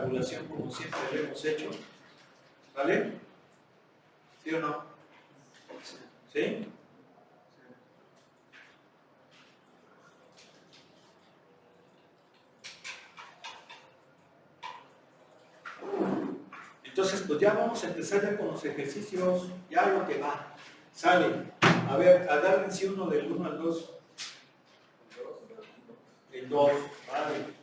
tabulación como siempre lo hemos hecho. ¿Vale? ¿Sí o no? ¿Sí? Entonces, pues ya vamos a empezar ya con los ejercicios, ya lo que va. Sale. A ver, agárrense uno del 1 al 2. El 2, vale.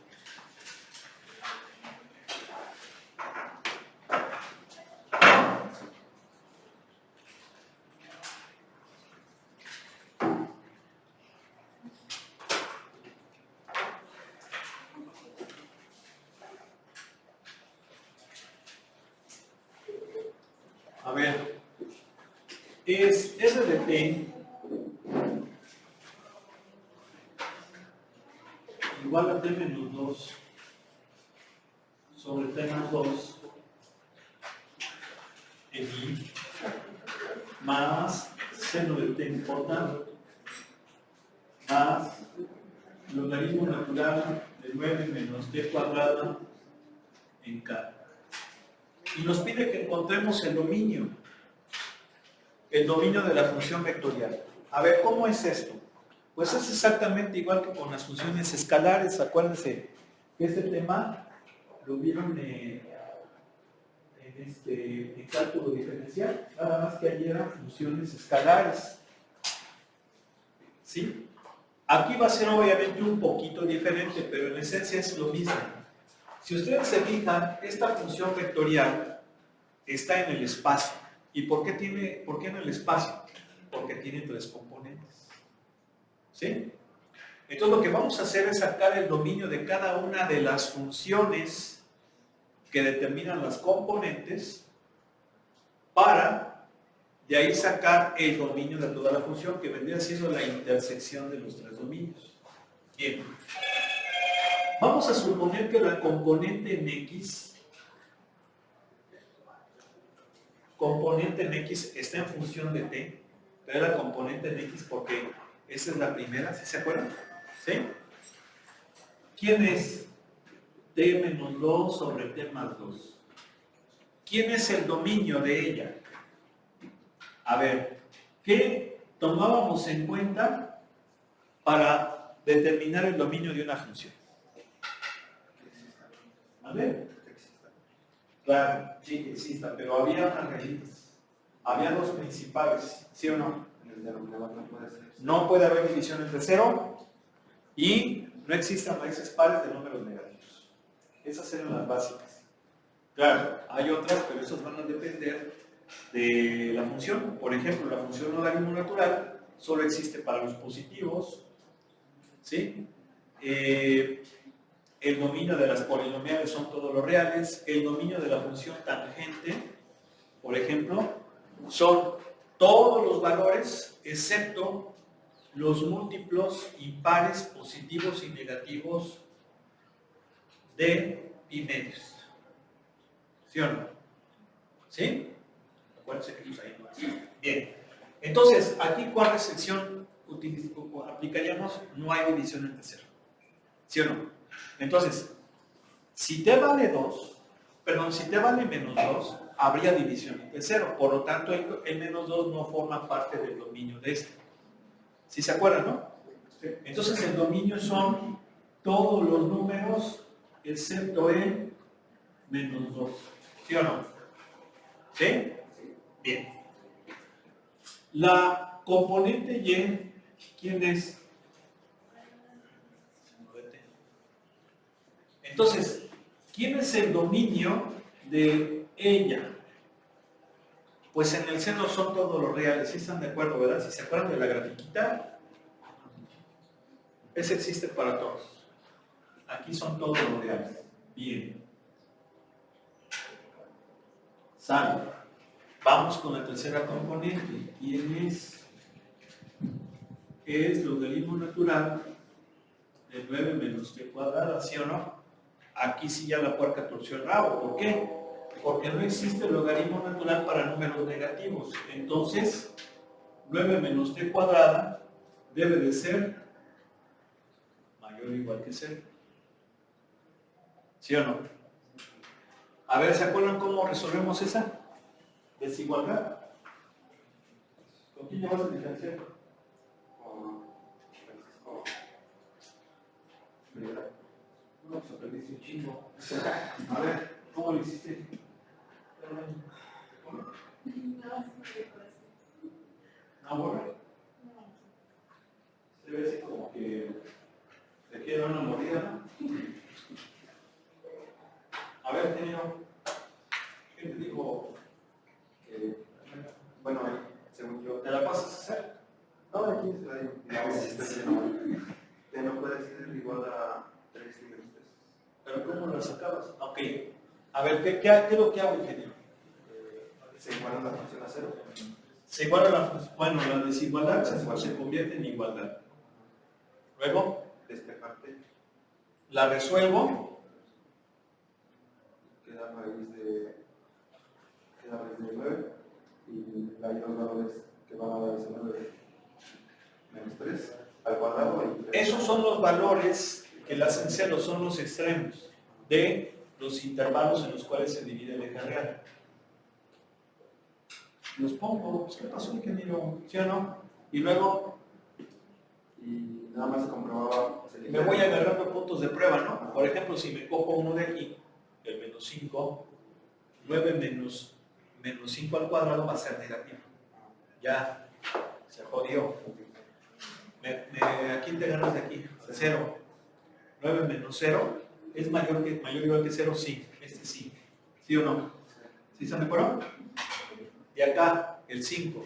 A ver, es R de T igual a T menos 2 sobre T más 2 en I más seno de T en J más logaritmo natural de 9 menos T cuadrada en K. Y nos pide que encontremos el dominio de la función vectorial. A ver, ¿cómo es esto? Pues es exactamente igual que con las funciones escalares. Acuérdense que este tema lo vieron en cálculo diferencial, nada más que allí eran funciones escalares. ¿Sí? Aquí va a ser obviamente un poquito diferente, pero en esencia es lo mismo. Si ustedes se fijan, esta función vectorial está en el espacio. ¿Y por qué en el espacio? Porque tiene 3 componentes. ¿Sí? Entonces lo que vamos a hacer es sacar el dominio de cada una de las funciones que determinan las componentes para de ahí sacar el dominio de toda la función, que vendría siendo la intersección de los 3 dominios. Bien. Vamos a suponer que la componente en X está en función de T, pero la componente en X porque esa es la primera, ¿sí se acuerdan? ¿Sí? ¿Quién es T menos 2 sobre T más 2? ¿Quién es el dominio de ella? A ver, ¿qué tomábamos en cuenta para determinar el dominio de una función? A ver. Claro, sí que exista, pero había unas rayitas. Había 2 principales, ¿sí o no? El denominador no puede ser. No puede haber división entre 0 y no existan raíces pares de números negativos. Esas eran las básicas. Claro, hay otras, pero esas van a depender de la función. Por ejemplo, la función logaritmo natural solo existe para los positivos, ¿sí? El dominio de las polinomiales son todos los reales. El dominio de la función tangente, por ejemplo, son todos los valores excepto los múltiplos impares positivos y negativos de pi medios. ¿Sí o no? ¿Sí? Acuérdense que los hay más. Bien. Entonces, aquí, ¿cuál restricción aplicaríamos? No hay división entre 0. ¿Sí o no? Entonces, si t vale menos 2, habría división entre 0. Por lo tanto, el menos 2 no forma parte del dominio de este. ¿Sí se acuerdan, no? Entonces, el dominio son todos los números excepto el menos 2. ¿Sí o no? ¿Sí? Bien. La componente y, ¿quién es? Entonces, ¿quién es el dominio de ella? Pues en el seno son todos los reales, ¿sí están de acuerdo, verdad? Si se acuerdan de la grafiquita, ese existe para todos. Aquí son todos los reales. Bien. Sale. Vamos con la tercera componente. ¿Quién es? Es logaritmo natural de 9 menos t cuadrada, ¿sí o no? Aquí sí ya la puerca torció el rabo. ¿Por qué? Porque no existe el logaritmo natural para números negativos. Entonces, 9 menos t cuadrada debe de ser mayor o igual que 0. ¿Sí o no? A ver, ¿se acuerdan cómo resolvemos esa desigualdad? ¿Con quién llevas el diferencial? Con Francisco. Mira. No, pues aprendiste un chingo. A ver, ¿cómo lo hiciste? ¿Cómo? ¿No borra? Se ve así como que le quiere dar una mordida, ¿no? A ver, Tenio, ¿qué te dijo? Bueno, según yo, ¿Te la pasas a hacer? no, aquí está ahí. Digamos, si está lleno. No puede ser igual a 3 menos 3. ¿Pero cómo la sacabas? Ok. A ver, ¿qué es lo que hago, ingeniero? Se iguala la función a 0. Se iguala la desigualdad se convierte en igualdad. Luego, De esta parte la resuelvo. queda raíz de 9 y hay dos valores que van a dar ese 9 menos 3 al cuadrado. Y Esos son los valores que le hacen cero, son los extremos de los intervalos en los cuales se divide el eje real. Los pongo, pues, ¿qué pasó, ingeniero? ¿Sí o no? Y luego y nada más se comprobaba. me voy agarrando puntos de prueba, ¿no? Por ejemplo, si me cojo uno de aquí, el menos 5, 9 menos 5 al cuadrado va a ser negativo. Ya, se jodió. ¿A quién te agarras de aquí? 0. 9 menos 0 es mayor o igual que 0, sí. Este sí. ¿Sí o no? ¿Sí se me acuerdo? Y acá, el 5.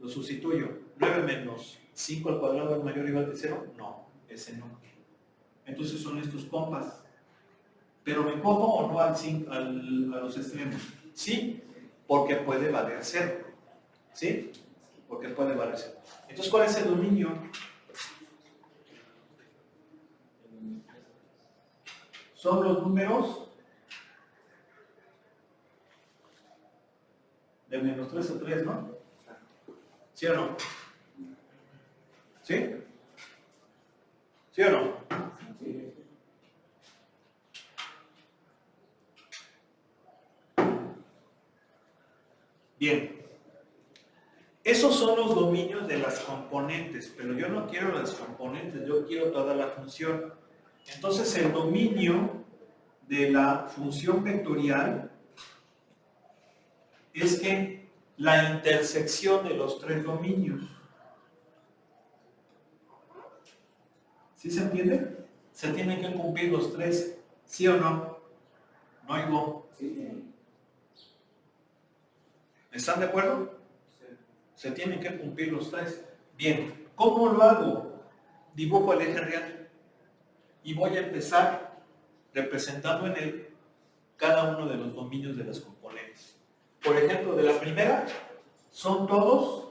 Lo sustituyo. 9 menos 5 al cuadrado es mayor o igual que 0. No, ese no. Entonces son estos compas. Pero me cojo o no a los extremos. Sí, porque puede valer 0. ¿Sí? Porque puede valer 0. Entonces, ¿cuál es el dominio? Son los números de menos 3 a 3, ¿no? ¿Sí o no? ¿Sí? ¿Sí o no? Sí. Bien. Esos son los dominios de las componentes, pero yo no quiero las componentes, yo quiero toda la función. Entonces, el dominio de la función vectorial es que la intersección de los tres dominios. ¿Sí se entiende? Se tienen que cumplir los tres, ¿sí o no? No oigo. Sí. ¿Están de acuerdo? Sí. Se tienen que cumplir los tres. Bien, ¿cómo lo hago? Dibujo el eje real y voy a empezar representando en él cada uno de los dominios de las componentes. Por ejemplo, de la primera, son todos,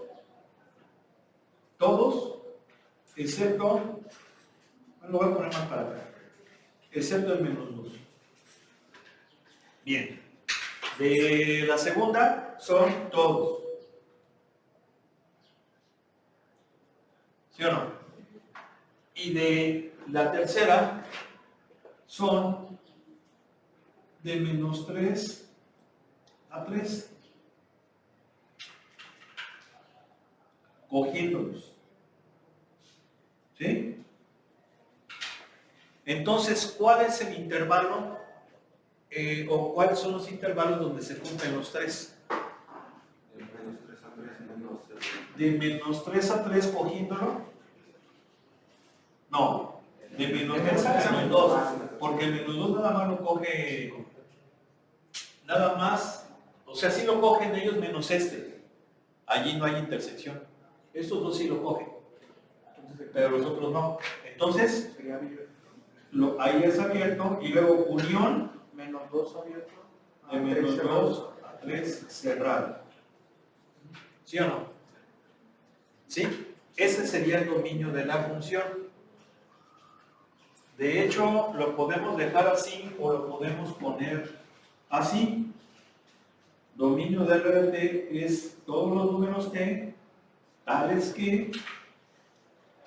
excepto, lo voy a poner más para acá, excepto el menos 2. Bien. De la segunda, son todos. ¿Sí o no? Y de la tercera, son de menos 3 a 3. Cogiéndolos. ¿Sí? Entonces, ¿cuál es el intervalo o cuáles son los intervalos donde se cumplen los tres? De menos 3 a 3 menos 0. De menos 3 a 3 cogiéndolo. No, de menos 3 a menos 2, porque el menos 2 nada más lo coge, nada más, o sea, sí lo cogen ellos menos este. Allí no hay intersección. Estos dos sí lo cogen, pero los otros no. Entonces, ahí es abierto y luego unión, Menos 2 abierto. de menos 2 a 3 cerrado. ¿Sí o no? ¿Sí? Ese sería el dominio de la función. De hecho, lo podemos dejar así o lo podemos poner así. Dominio de RT es todos los números t tales que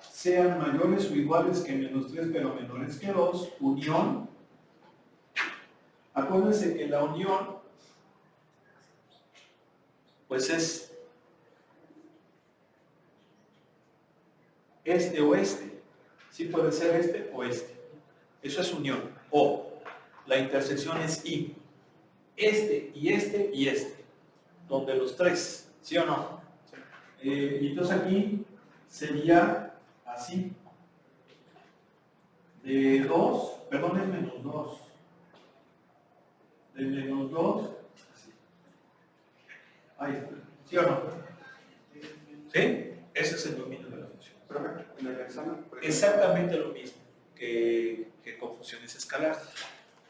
sean mayores o iguales que menos 3 pero menores que 2, unión Acuérdense que la unión, pues es este o este. Sí puede ser este o este. Eso es unión. O la intersección es y. Este y este y este. Donde los tres. ¿Sí o no? Y entonces aquí sería así. De 2, perdón, es menos 2. De menos 2. Ahí está. ¿Sí o no? ¿Sí? Ese es el dominio de la función. Profe, en el examen, por ejemplo, Exactamente lo mismo que con funciones escalares.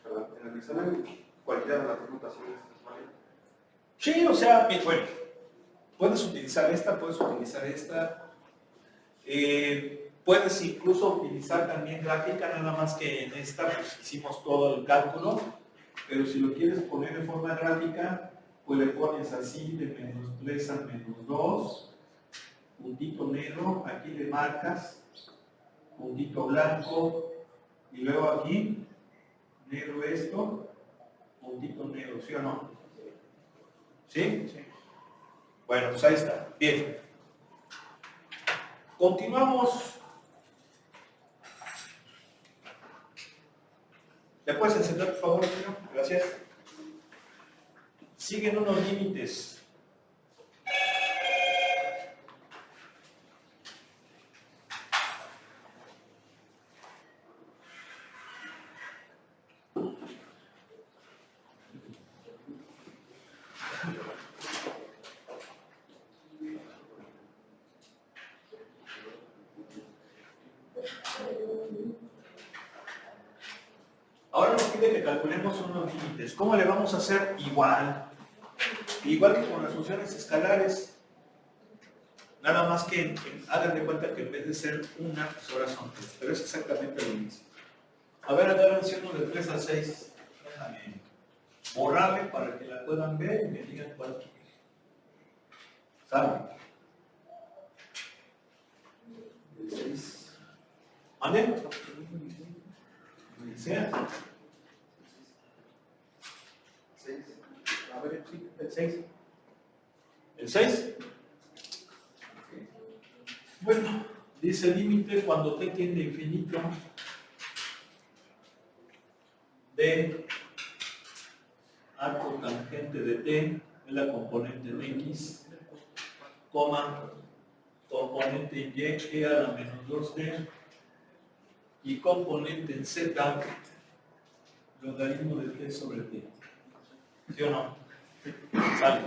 perdón, en el examen, cualquiera de las dos notaciones es válida. Sí, o sea, bien, bueno, puedes utilizar esta, puedes utilizar esta. Puedes incluso utilizar también gráfica, nada más que en esta pues hicimos todo el cálculo, pero si lo quieres poner en forma gráfica, pues le pones así de menos 3 a menos 2, puntito negro, aquí le marcas, puntito blanco, y luego aquí, negro esto, puntito negro, ¿sí o no? ¿Sí? Sí. Bueno, pues ahí está, bien. Continuamos. ¿Le puedes encender, por favor, señor? Gracias. Siguen unos límites. Ahora nos pide que calculemos unos límites. ¿Cómo le vamos a hacer? Igual. Igual que con las funciones escalares. Nada más que hagan de cuenta que en vez de ser una, pues ahora son tres. Pero es exactamente lo mismo. A ver, agárrense uno de 3 a 6. Déjame borrarle para que la puedan ver y me digan cuál quieren. ¿Saben? ¿Mande? ¿Sea? 6. A ver, sí, el 6. ¿El 6? Bueno, dice límite cuando t tiende a infinito de arco tangente de t, es la componente en x, coma, componente en y, e a la menos 2t, y componente en z, logaritmo de t sobre t. ¿Sí o no? Sale.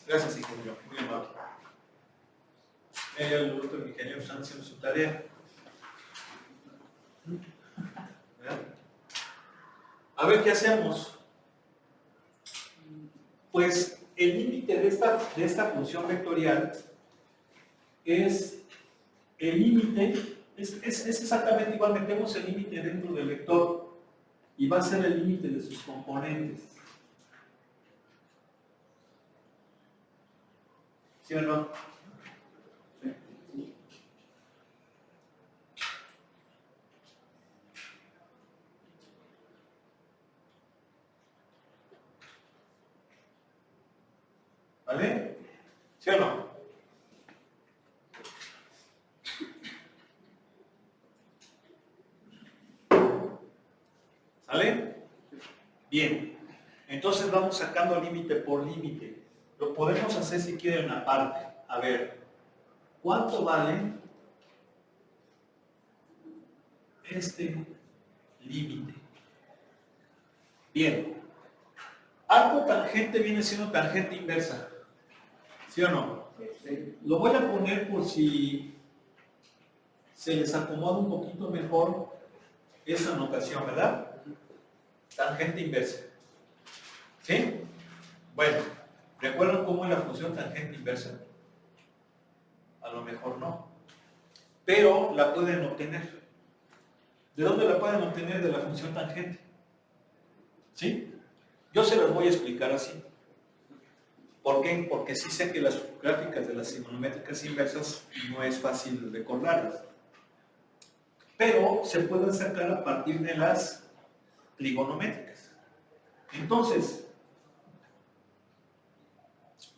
Gracias, ingeniero. Muy amable. El otro ingeniero está haciendo su tarea. ¿Verdad? A ver, ¿qué hacemos? Pues el límite de esta función vectorial es el límite, es exactamente igual, metemos el límite dentro del vector y va a ser el límite de sus componentes. ¿Sí o no? ¿Vale? ¿Sí o no? ¿Sale? Bien. Entonces vamos sacando límite por límite. Lo podemos hacer si quieren aparte. A ver, ¿cuánto vale este límite? Bien. Arco tangente viene siendo tangente inversa. ¿Sí o no? Sí. Lo voy a poner por si se les acomoda un poquito mejor esa notación, ¿verdad? Tangente inversa. ¿Sí? Bueno, ¿recuerdan cómo es la función tangente inversa? A lo mejor no. Pero la pueden obtener. ¿De dónde la pueden obtener? De la función tangente. ¿Sí? Yo se las voy a explicar así. ¿Por qué? Porque sí sé que las gráficas de las trigonométricas inversas no es fácil recordarlas. Pero se pueden sacar a partir de las trigonométricas. Entonces,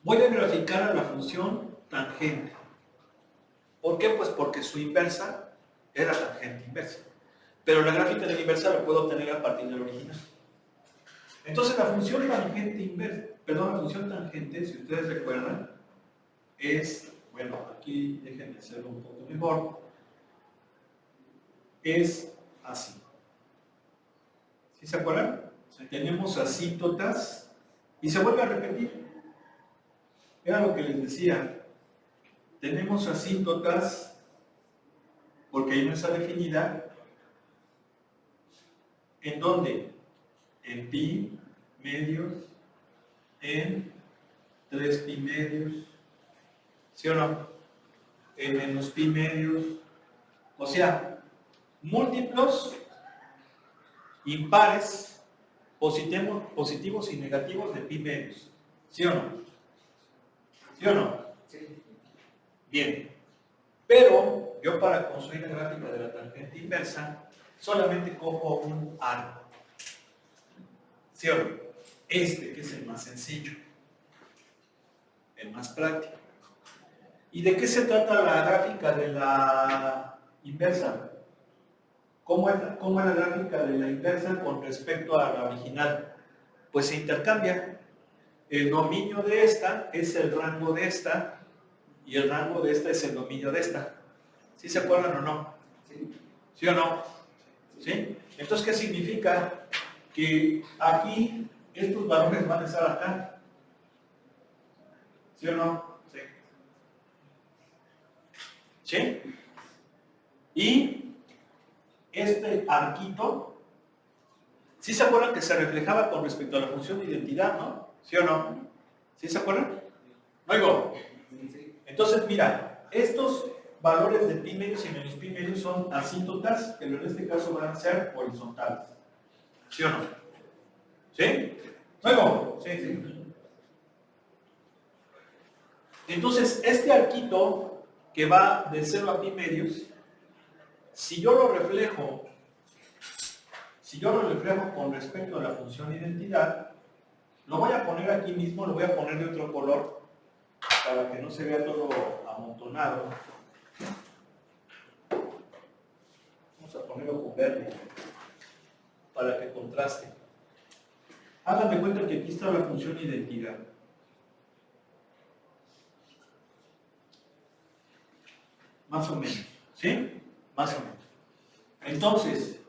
voy a graficar a la función tangente. ¿Por qué? Pues porque su inversa era tangente inversa. Pero la gráfica de la inversa la puedo obtener a partir del original. Entonces la función tangente inversa, perdón, la función tangente, si ustedes recuerdan, es, bueno, aquí déjenme hacerlo un poco mejor, es así. ¿Sí se acuerdan? Tenemos asíntotas y se vuelve a repetir. Era lo que les decía. Tenemos asíntotas porque hay una esa definida. ¿En dónde? En pi medios, en 3 pi medios, ¿sí o no? En menos pi medios. O sea, múltiplos impares positivos y negativos de pi medios. ¿Sí o no? ¿Sí o no? Sí. Bien. Pero yo para construir la gráfica de la tangente inversa solamente cojo un arco. ¿Sí o no? Este que es el más sencillo, el más práctico. ¿Y de qué se trata la gráfica de la inversa? ¿Cómo es la gráfica de la inversa con respecto a la original? Pues se intercambia. El dominio de esta es el rango de esta y el rango de esta es el dominio de esta. ¿Sí se acuerdan o no? Sí. ¿Sí o no? ¿Sí? Entonces, ¿qué significa? Que aquí estos valores van a estar acá. ¿Sí o no? Sí. ¿Sí? Y este arquito, ¿sí se acuerdan que se reflejaba con respecto a la función de identidad, no? ¿Sí o no? ¿Sí se acuerdan? Oigo. Entonces, mira, estos valores de pi medios y menos pi medios son asíntotas, pero en este caso van a ser horizontales. ¿Sí o no? ¿Sí? ¿Oigo? Sí, sí. Entonces, este arquito que va de 0 a pi medios, si yo lo reflejo con respecto a la función identidad, lo voy a poner aquí mismo, lo voy a poner de otro color para que no se vea todo amontonado. Vamos a ponerlo con verde para que contraste. Hagan de cuenta que aquí está la función identidad. Más o menos, ¿sí? Más o menos. Entonces,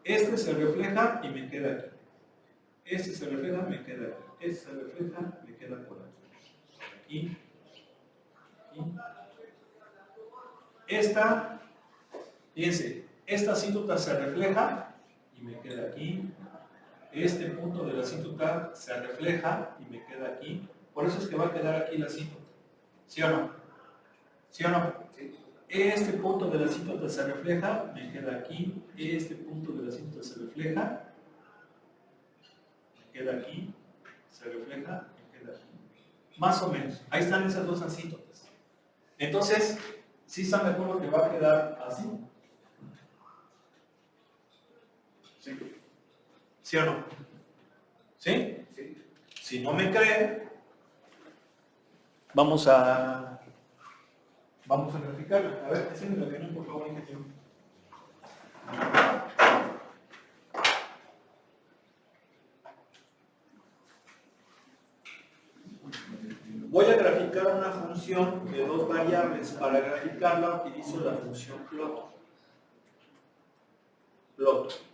este se refleja y me queda aquí. Este se refleja, me queda aquí. Este se refleja, me queda por aquí. Aquí. Esta, fíjense, esta asíntota se refleja y me queda aquí. Este punto de la asíntota se refleja y me queda aquí. Por eso es que va a quedar aquí la asíntota. ¿Sí o no? ¿Sí o no? Sí. Este punto de la asíntota se refleja, me queda aquí. Este punto de la asíntota se refleja, me queda aquí. Se refleja, me queda aquí. Más o menos. Ahí están esas dos asíntotas. Entonces, ¿sí están de acuerdo que va a quedar así? ¿Sí? ¿Sí o no? ¿Sí? Sí. Si no me creen, vamos a graficarlo. A ver, enséñame la cañón, por favor, ingeniero. Voy a graficar una función de dos variables. Para graficarla utilizo la función plot. Plot.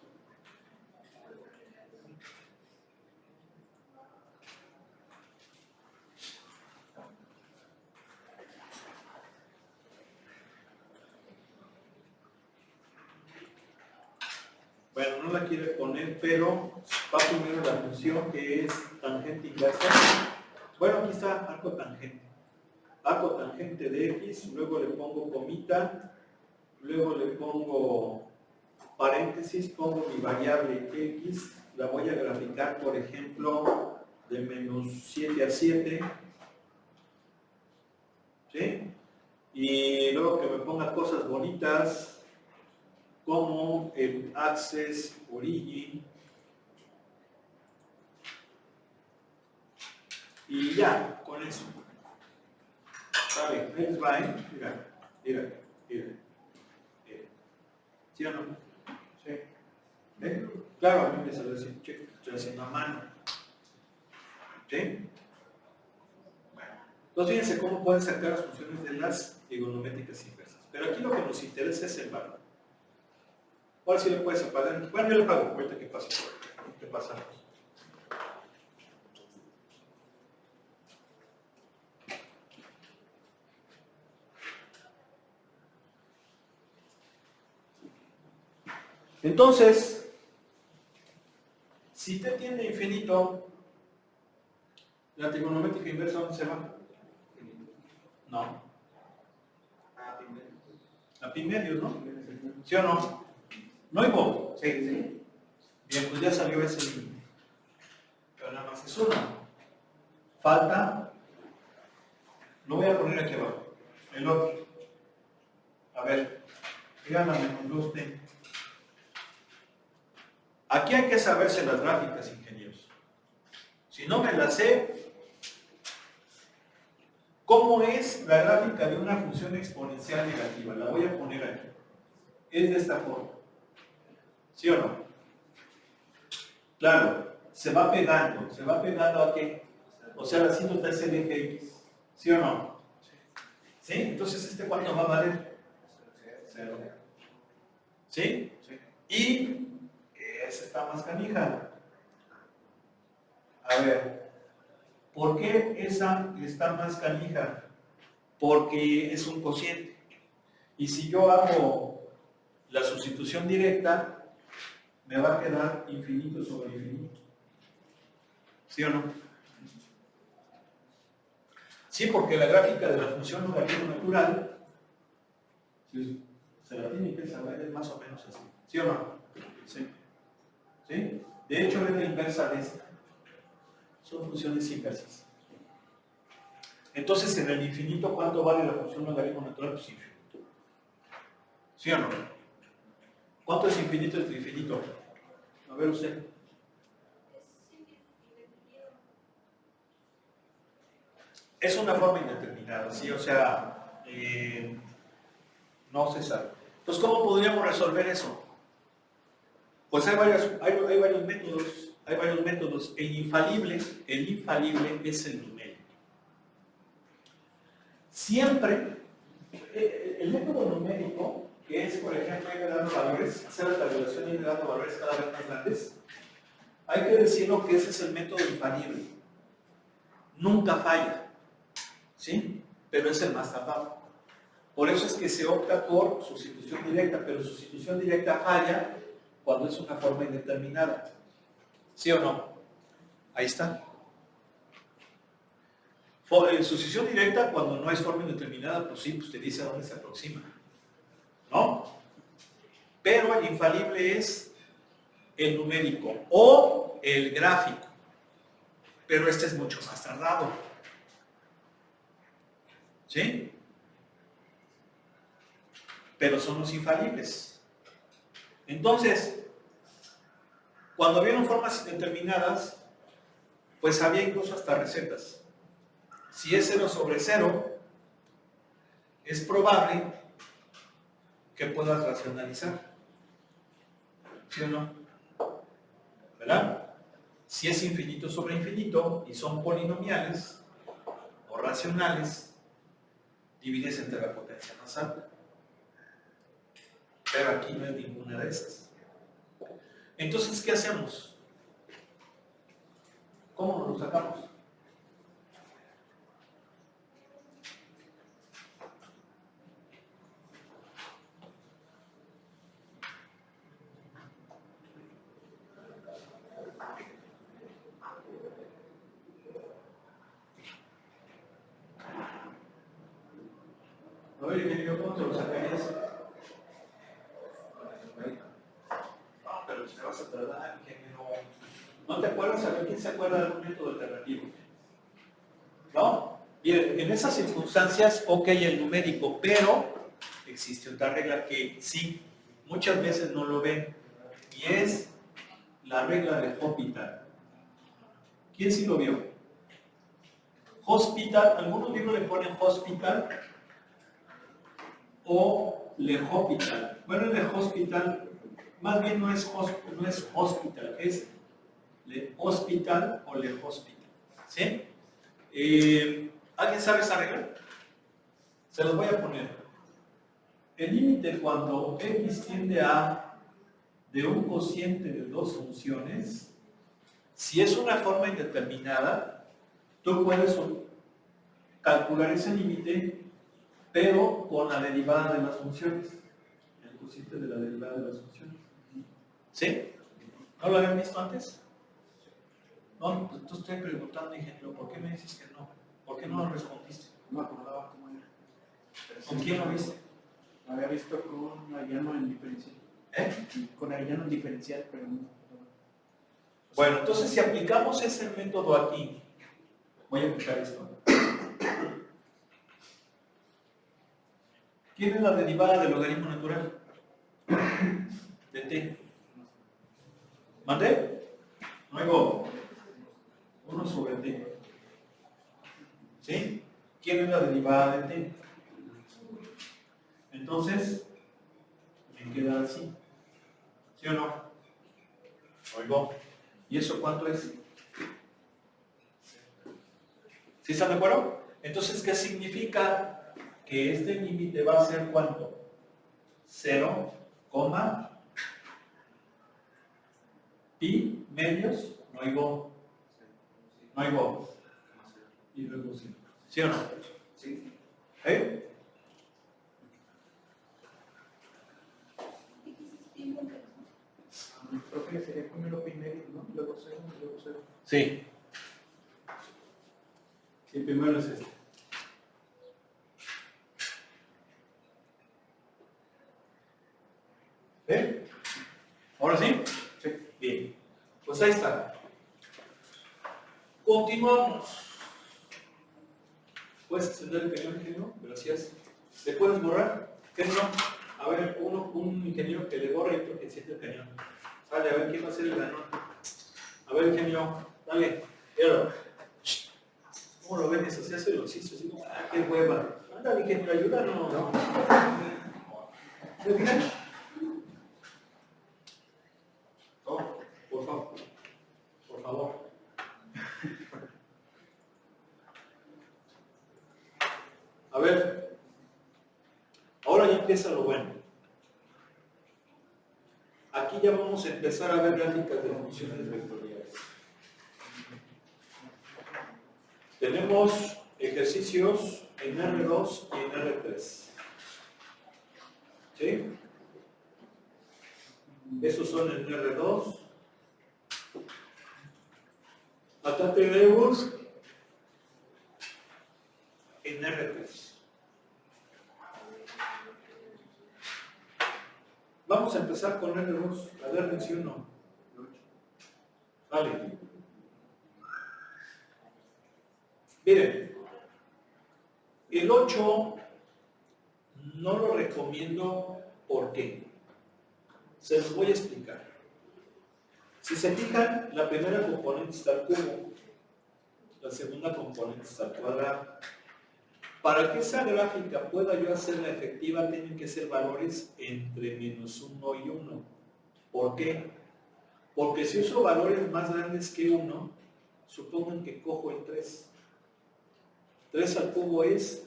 Bueno, no la quiere poner, pero va primero la función que es tangente inversa. Bueno, aquí está arco tangente. Arco tangente de x, luego le pongo comita, luego le pongo paréntesis, pongo mi variable x, la voy a graficar, por ejemplo, de menos 7 a 7. ¿Sí? Y luego que me ponga cosas bonitas, como el access origin, Y ya, con eso. ¿Sabe? Ahí les va, ¿eh? Mira, mira, mira. Mira. ¿Sí o no? Sí. ¿Eh? Claro, a mí me salió así, che, estoy haciendo a mano. ¿Sí? Bueno. Entonces fíjense cómo pueden sacar las funciones de las trigonométricas inversas. Pero aquí lo que nos interesa es el valor. Ahora sí le puedes apagar. Bueno, yo le pago. Ahorita que pase. ¿Qué pasa? Entonces, si t tiende a infinito, la trigonométrica inversa, ¿dónde se va? No. A pi medios, ¿no? ¿Sí o no? ¿No oigo? Sí, sí. Bien, pues ya salió ese límite. Pero nada más es uno. Falta, lo voy a poner aquí abajo, el otro. A ver, díganme menos 2t. Aquí hay que saberse las gráficas, ingenieros. Si no me las sé, ¿cómo es la gráfica de una función exponencial negativa? La voy a poner aquí. Es de esta forma. ¿Sí o no? Claro, se va pegando a qué? O sea, la asíntota es el eje X. ¿Sí o no? ¿Sí? Entonces, ¿este cuánto va a valer? 0. ¿Sí? Sí. Y esa está más canija. A ver, ¿por qué esa está más canija? Porque es un cociente. Y si yo hago la sustitución directa, me va a quedar infinito sobre infinito. ¿Sí o no? Sí, porque la gráfica de la función logaritmo natural se la tiene que saber, es más o menos así. ¿Sí o no? Sí. ¿Sí? De hecho, es la inversa de esta. Son funciones inversas. Entonces, en el infinito, ¿cuánto vale la función logaritmo natural? Pues infinito. ¿Sí o no? ¿Cuánto es infinito entre infinito? A ver usted. Es una forma indeterminada, ¿sí? O sea, no se sabe. Entonces, ¿cómo podríamos resolver eso? Pues hay varios métodos. Hay varios métodos. El infalible es el numérico. Siempre, el método numérico, que es, por ejemplo, ir dando valores, hacer la tabulación y ir dando valores cada vez más grandes, hay que decirlo que ese es el método infalible. Nunca falla, ¿sí? Pero es el más tardado. Por eso es que se opta por sustitución directa, pero sustitución directa falla cuando es una forma indeterminada. ¿Sí o no? Ahí está. Sustitución directa cuando no es forma indeterminada, pues sí, pues te dice a dónde se aproxima. ¿No? Pero el infalible es el numérico o el gráfico. Pero este es mucho más tardado. ¿Sí? Pero son los infalibles. Entonces, cuando vieron formas indeterminadas, pues había incluso hasta recetas. Si es 0 sobre 0, es probable que puedas racionalizar. ¿Sí o no? ¿Verdad? Si es infinito sobre infinito y son polinomiales o racionales, divides entre la potencia más alta. Pero aquí no hay ninguna de esas. Entonces, ¿qué hacemos? ¿Cómo nos lo sacamos? A ver, ingeniero, ¿cómo te lo sacarías? No, pero te vas a tardar, ingeniero. ¿No te acuerdas? A ver, ¿quién se acuerda de algún método alternativo? ¿No? Bien, en esas circunstancias, ok, el numérico, pero existe otra regla que sí, muchas veces no lo ven, y es la regla de Hopital. ¿Quién sí lo vio? Hospital, algunos libros le ponen hospital o le hospital. Bueno, el de hospital, más bien no es hospital, es le hospital o le hospital. ¿Sí? ¿Alguien sabe esa regla? Se los voy a poner. El límite cuando x tiende a de un cociente de dos funciones, si es una forma indeterminada, tú puedes calcular ese límite, pero con la derivada de las funciones. El cociente de la derivada de las funciones. ¿Sí? ¿No lo habían visto antes? No, pues tú estoy preguntando, ingeniero, ¿por qué me dices que no? ¿Por qué no lo respondiste? No me acordaba cómo era. ¿Con quién lo viste? Lo había visto con Arellano en diferencial. Con Arellano en diferencial, pero no. Bueno, entonces si aplicamos ese método aquí, voy a aplicar esto. ¿Quién es la derivada del logaritmo natural? De t. ¿Mandé? Luego, 1 sobre t. ¿Sí? ¿Quién es la derivada de t? Entonces, me queda así. ¿Sí o no? Oigo. ¿Y eso cuánto es? ¿Sí están de acuerdo? Entonces, ¿qué significa? Que este límite va a ser ¿cuánto? 0, pi medios, no oigo, y luego sí. ¿Sí o no? Sí. ¿Eh? Creo que sería primero pi medio, ¿no? Luego 0, luego 0. Sí. Sí, primero es este. ¿Eh? ¿Ahora sí? Sí. Bien. Pues ahí está. Continuamos. ¿Puedes encender el cañón, ingeniero? Gracias. ¿Le puedes borrar? ¿Qué no? A ver, un ingeniero que le borre y otro que enciende el cañón. Sale, a ver quién va a ser el ganón. A ver, ingeniero, dale, quiero. ¿Cómo lo ven? Eso se hace los hizo así como, qué hueva. Ándale, ingeniero, ayúdanos. ¿No? ¿Me fijan? No, por favor. Por favor. A ver, ahora ya empieza lo bueno. Aquí ya vamos a empezar a ver gráficas de funciones vectoriales. Tenemos ejercicios en R2 y en R3. ¿Sí? Estos son en R2. Acá tenemos en R3. Vamos a empezar con R2. A ver, menciono. Vale. Miren, el 8 no lo recomiendo. ¿Por qué? Se los voy a explicar. Si se fijan, la primera componente está al cubo, la segunda componente está al cuadrado. Para que esa gráfica pueda yo hacerla efectiva, tienen que ser valores entre -1 y 1. ¿Por qué? Porque si uso valores más grandes que 1, supongan que cojo el 3. 3 al cubo es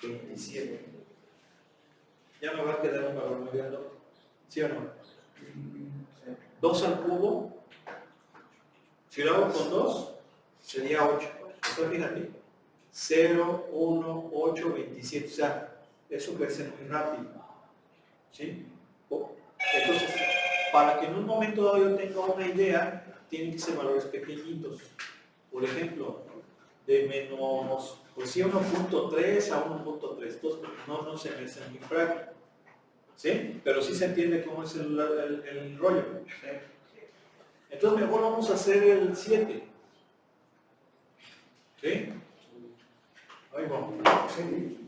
27. Ya me va a quedar un valor muy grande. ¿Sí o no? 2 al cubo, si lo hago con 2, sería 8. Entonces, fíjate, 0, 1, 8, 27. O sea, eso crece muy rápido. ¿Sí? Entonces, para que en un momento dado yo tenga una idea, tienen que ser valores pequeñitos. Por ejemplo, de menos, pues sí, 1.3 a 1.3. Entonces, no se me hace muy frágil. ¿Sí? Pero sí se entiende cómo es el rollo. ¿Sí? Entonces mejor vamos a hacer el 7. ¿Sí? Ahí vamos. Sí.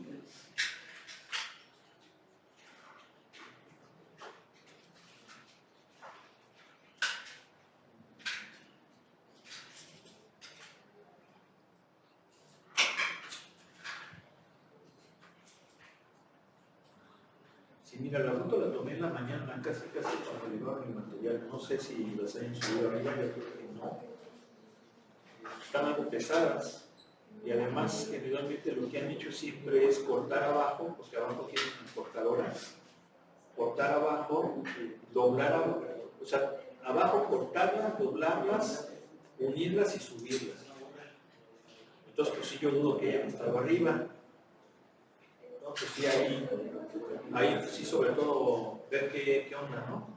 Mira, la foto la tomé en la mañana, casi cuando llevaron el material. No sé si las hayan subido arriba, yo creo que no. Están algo pesadas. Y además, generalmente lo que han hecho siempre es cortar abajo, porque abajo tienen una cortadora. Cortar abajo, doblar abajo. O sea, abajo cortarlas, doblarlas, unirlas y subirlas. Entonces, pues sí, yo dudo que hayan estado arriba. Entonces, sí, ahí pues, sí, sobre todo, ver qué onda, ¿no?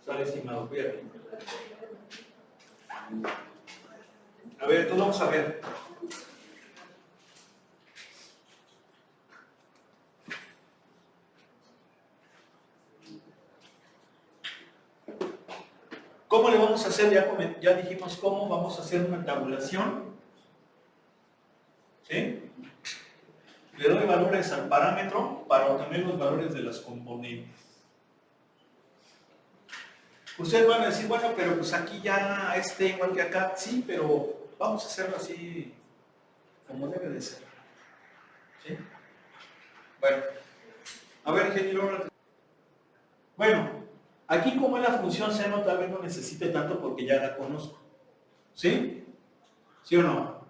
Sale, estimado, cuídate. A ver, entonces vamos a ver. ¿Cómo le vamos a hacer? Ya dijimos cómo vamos a hacer una tabulación. ¿Sí? Le doy valores al parámetro para obtener los valores de las componentes. Ustedes van a decir, bueno, pero pues aquí ya igual que acá. Sí, pero vamos a hacerlo así como debe de ser. ¿Sí? Bueno. A ver, ingeniero. Bueno, aquí como es la función seno, tal vez no necesite tanto porque ya la conozco. ¿Sí? ¿Sí o no?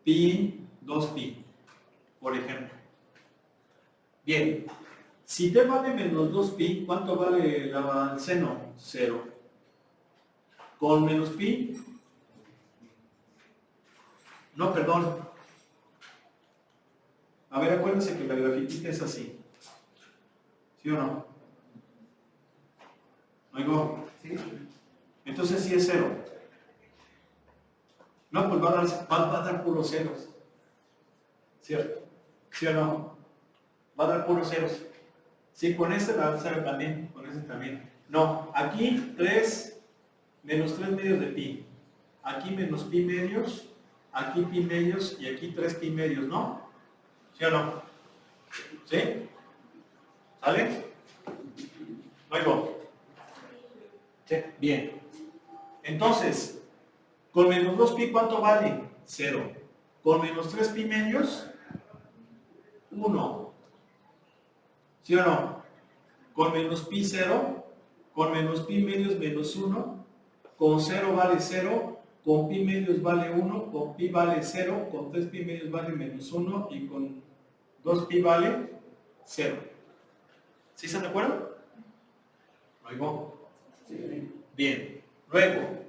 Pi, 2pi, por ejemplo. Bien, si t vale menos 2pi, ¿cuánto vale el seno? 0. ¿Con menos pi? No, perdón. A ver, acuérdense que la grafiquita es así. ¿Sí o no? ¿Oigo? Sí. Entonces sí es 0. No, pues va a dar puros ceros. ¿Cierto? ¿Sí o no? Va a dar puros ceros. Sí, con este va a ser también, con este también. No, aquí 3 menos 3 medios de pi. Aquí menos pi medios, aquí pi medios y aquí 3 pi medios, ¿no? ¿Sí o no? ¿Sí? ¿Sale? Oigo. Sí, bien. Entonces, con menos 2pi, ¿cuánto vale? 0. Con menos 3 pi medios, 1. ¿Sí o no? Con menos pi 0, con menos pi medios menos 1, con 0 vale 0, con pi medios vale 1, con pi vale 0, con 3 pi medios vale menos 1 y con 2 pi vale 0. ¿Sí están de acuerdo? ¿Oigo? Sí. Bien. Luego,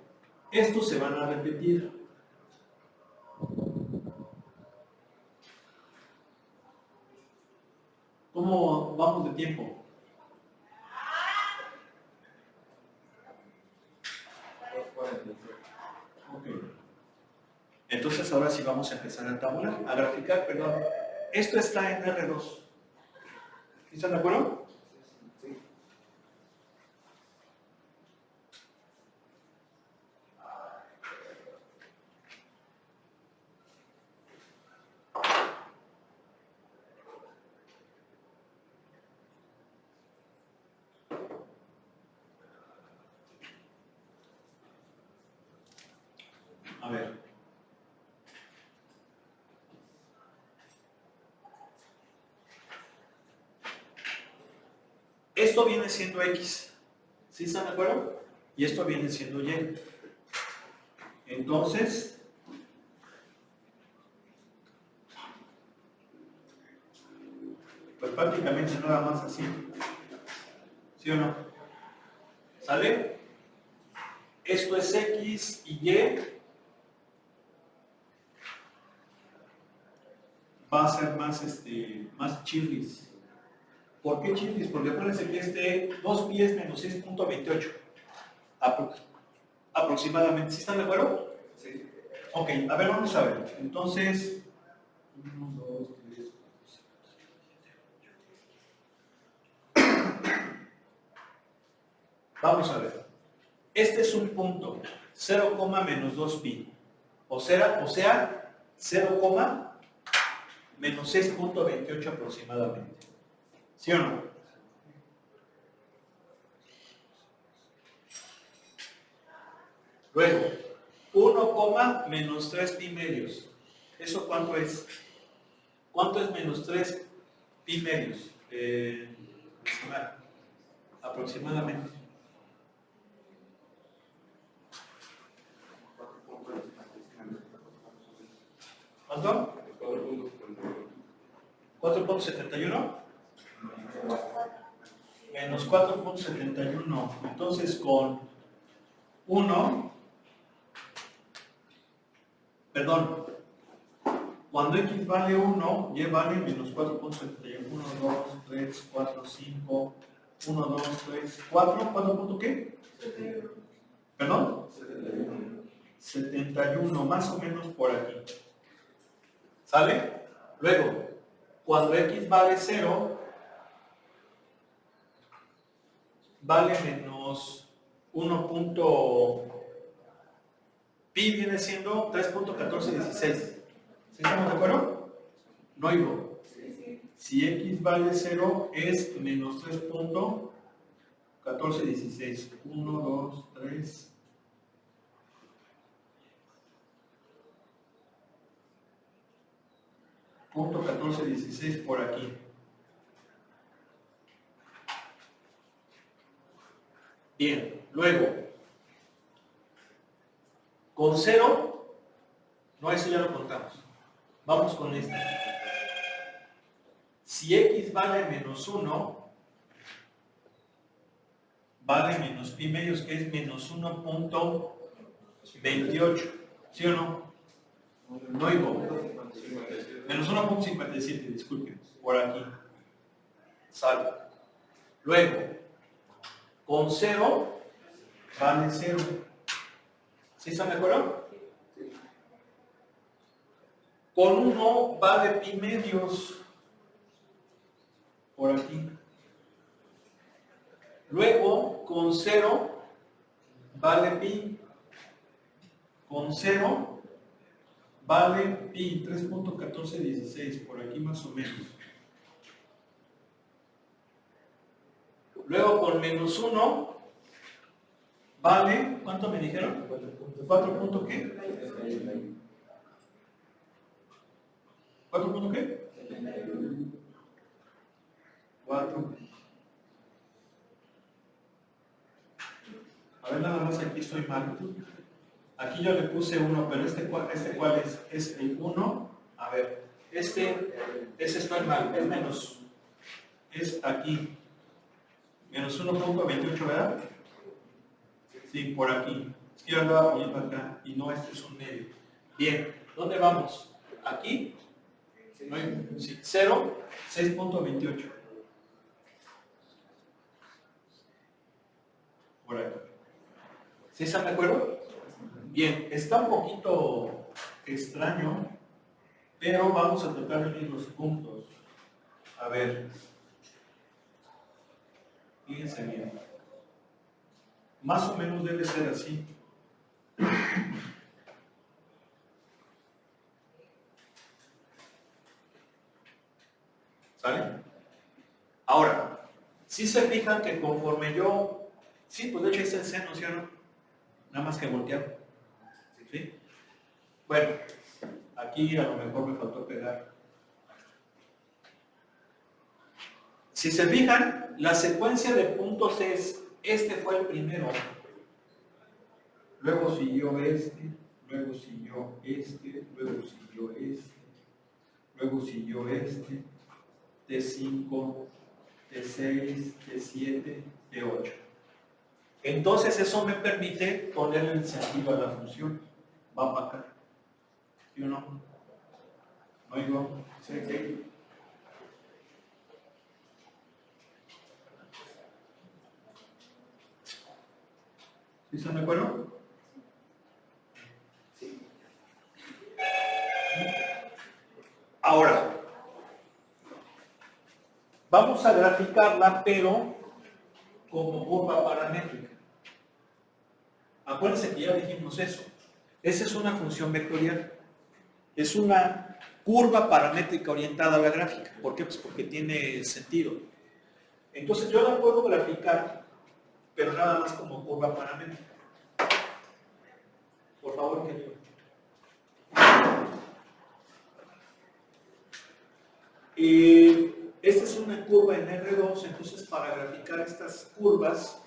estos se van a repetir. ¿Cómo vamos de tiempo? Ok. Entonces ahora sí vamos a empezar a tabular, a graficar, perdón. Esto está en R2. ¿Están de acuerdo? Sí. A ver. Esto viene siendo X. ¿Sí están de acuerdo? Y esto viene siendo Y. Entonces, pues prácticamente nada más así. ¿Sí o no? ¿Sale? Esto es X y Y. Va a ser más chirris. ¿Por qué chirris? Porque acuérdense que 2 pi es menos 6.28 aproximadamente. ¿Sí están de acuerdo? Sí. Ok, a ver, vamos a ver. Entonces, 1, 2, 3, 4, 5. Vamos a ver. Este es un punto, 0, menos 2 pi. O sea 0, menos 6.28 aproximadamente. ¿Sí o no? Luego, 1, menos 3 pi medios. ¿Eso cuánto es? ¿Cuánto es menos 3 pi medios? Aproximadamente. ¿Cuánto? 4.71 menos 4.71. Entonces con 1, perdón, cuando x vale 1, y vale menos 4.71. 1, 2, 3, 4, 5, 1, 2, 3, 4. ¿Cuánto punto qué? 71. ¿Perdón? 71, más o menos por aquí. ¿Sale? Luego, cuando x vale 0, vale menos 1. Pi viene siendo 3.1416. ¿Sí estamos de acuerdo? No oigo. Si x vale 0 es menos 3.1416. 1, 2, 3. Punto 1416 por aquí. Bien, luego, con 0, no, eso ya lo contamos. Vamos con este. Si x vale menos 1, vale menos pi medios, que es menos 1.28. ¿Sí o no? No oigo. Menos 1.57, disculpen, por aquí. Sale. Luego, con 0, vale 0. ¿Sí están de acuerdo? Con 1 vale pi medios. Por aquí. Luego, con 0 vale pi. Con 0 vale pi 3.1416, por aquí más o menos. Luego con menos 1 vale, ¿cuánto me dijeron? 4 punto qué? 4 punto qué? 4. A ver, nada más aquí estoy mal. Aquí yo le puse 1, pero este cuál es? Es el 1. A ver, ese estoy mal, es menos. Es aquí. Menos 1.28, ¿verdad? Sí, por aquí. Es que yo andaba poniendo acá y no, este es un medio. Bien, ¿dónde vamos? Aquí. Sí, 0, 6.28. Por aquí. ¿Sí están de acuerdo? Bien, está un poquito extraño, pero vamos a tratar de unir los puntos. A ver. Fíjense bien. Más o menos debe ser así. ¿Sale? Ahora, si se fijan que conforme yo... Sí, pues de hecho ahí está el seno, ¿sí o no? Nada más que voltear. ¿Sí? Bueno, aquí a lo mejor me faltó pegar. Si se fijan, la secuencia de puntos es, este fue el primero, luego siguió este, luego siguió este, luego siguió este, luego siguió este, T5, T6, T7, T8. Entonces eso me permite ponerle el sentido a la función. Va para acá. ¿Sí o no? ¿No oigo? ¿Sí? ¿Sí? ¿Sí están de acuerdo? Sí. Ahora, vamos a graficarla, pero como curva paramétrica. Acuérdense que ya dijimos eso. Esa es una función vectorial. Es una curva paramétrica orientada a la gráfica. ¿Por qué? Pues porque tiene sentido. Entonces yo la puedo graficar, pero nada más como curva paramétrica. Por favor, querido. Esta es una curva en R2, entonces para graficar estas curvas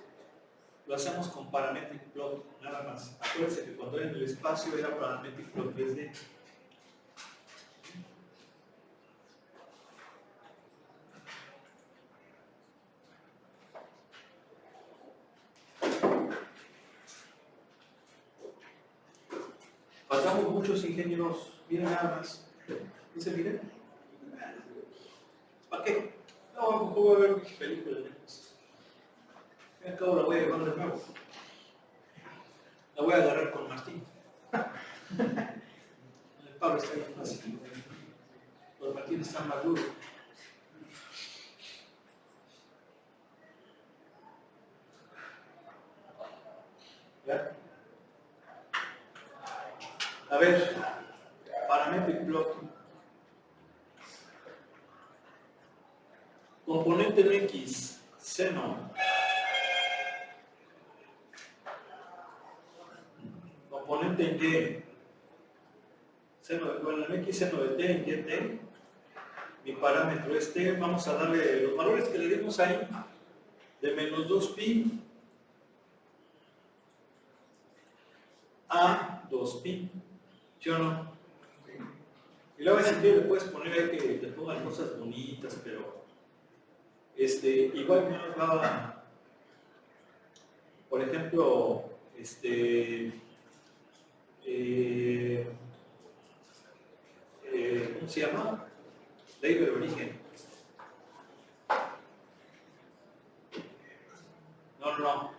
lo hacemos con parametric plot, nada más. Acuérdense que cuando era en el espacio era parametric plot 3D. Faltamos muchos ingenieros, miren nada más. Dice, miren. ¿Para qué? No, a lo mejor voy a ver una película de Netflix. Al cabo la voy a llevar de nuevo. La voy a agarrar con Martín. El Pablo está bien fácil. Los Martín están más duros. ¿Ya? A ver, parametric plot. Componente en X, seno. Componente en Y. Seno de, bueno, en X, seno de T, en Y, T. Mi parámetro es T. Vamos a darle los valores que le dimos ahí. De menos 2pi a 2pi. ¿Sí o no? Y luego ese sentido le puedes poner ahí que te pongan cosas bonitas, pero igual no nos va, por ejemplo, ¿cómo se llama? Ley del origen. No.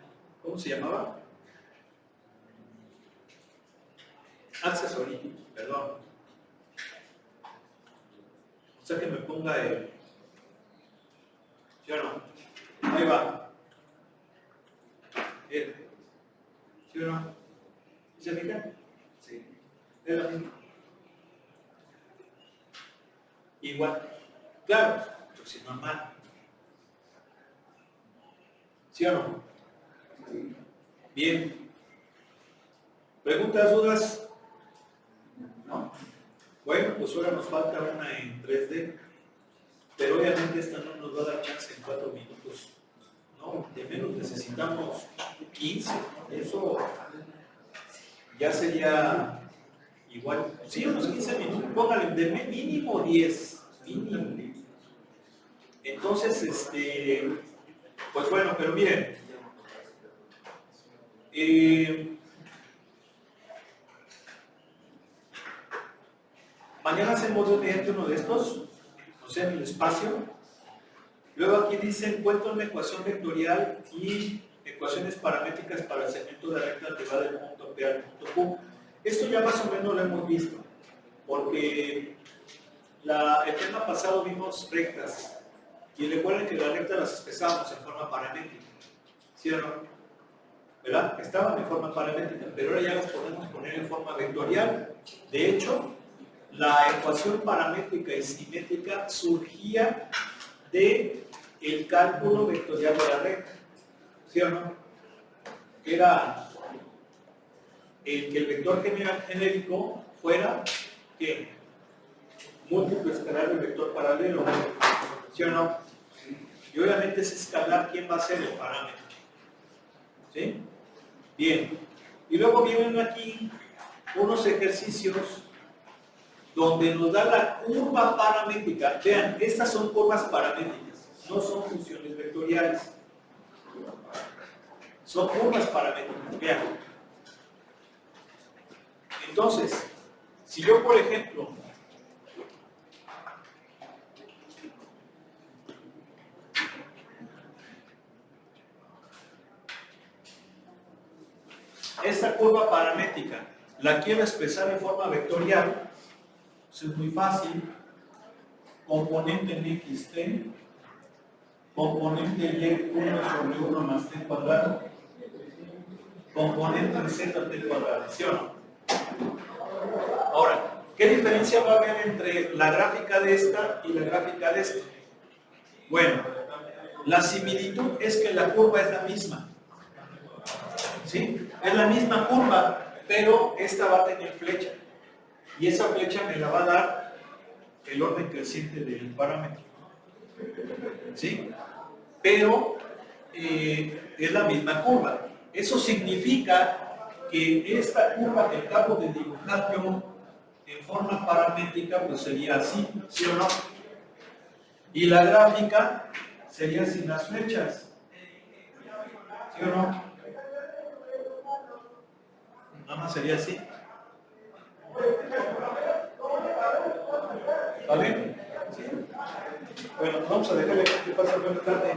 ¿Cómo se llamaba? Access origin, perdón. O sea que me ponga el... ¿Sí o no? Ahí va. Bien. ¿Sí o no? ¿Se fijan? Sí. Es lo mismo. Igual. Claro, pero si normal. ¿Sí o no? Sí. Bien. ¿Preguntas, dudas? ¿No? Bueno, pues ahora nos falta una en 3D. Pero obviamente esta no nos va a dar chance en 4 minutos. No, de menos necesitamos 15. Eso ya sería igual. Sí, unos 15 minutos. Póngale de mínimo 10. Mínimo. Entonces, pues bueno, pero miren. Mañana hacemos mediante uno de estos. O sea, en el espacio. Luego aquí dice, encuentra una ecuación vectorial y ecuaciones paramétricas para el segmento de recta que va del punto P al punto Q. Esto ya más o menos lo hemos visto, porque el tema pasado vimos rectas, y recuerden que las rectas las expresábamos en forma paramétrica, ¿sí o no? ¿Verdad? Estaban en forma paramétrica, pero ahora ya las podemos poner en forma vectorial. De hecho, la ecuación paramétrica y simétrica surgía de el cálculo vectorial de la recta, ¿sí o no? Era que el vector genérico fuera ¿qué? Múltiplo escalar del vector paralelo, ¿sí o no? Y obviamente ese escalar, ¿quién va a ser el parámetro? ¿Sí? Bien. Y luego vienen aquí unos ejercicios donde nos da la curva paramétrica. Vean, estas son curvas paramétricas, no son funciones vectoriales. Son curvas paramétricas, vean. Entonces, si yo, por ejemplo, esta curva paramétrica la quiero expresar en forma vectorial, pues es muy fácil. Componente en xt, componente en y1 sobre 1 más t cuadrado, componente en z t cuadrado, ¿sí o no? Ahora, ¿qué diferencia va a haber entre la gráfica de esta y la gráfica de esta? Bueno, la similitud es que la curva es la misma. ¿Sí? Es la misma curva, pero esta va a tener flecha. Y esa flecha me la va a dar el orden creciente del parámetro. ¿Sí? Pero es la misma curva. Eso significa que esta curva que acabo de dibujar yo en forma paramétrica pues sería así, ¿sí o no? Y la gráfica sería sin las flechas, ¿sí o no? Nada más sería así. ¿Vale? ¿Sí? Bueno, vamos a dejarle que pase buena tarde.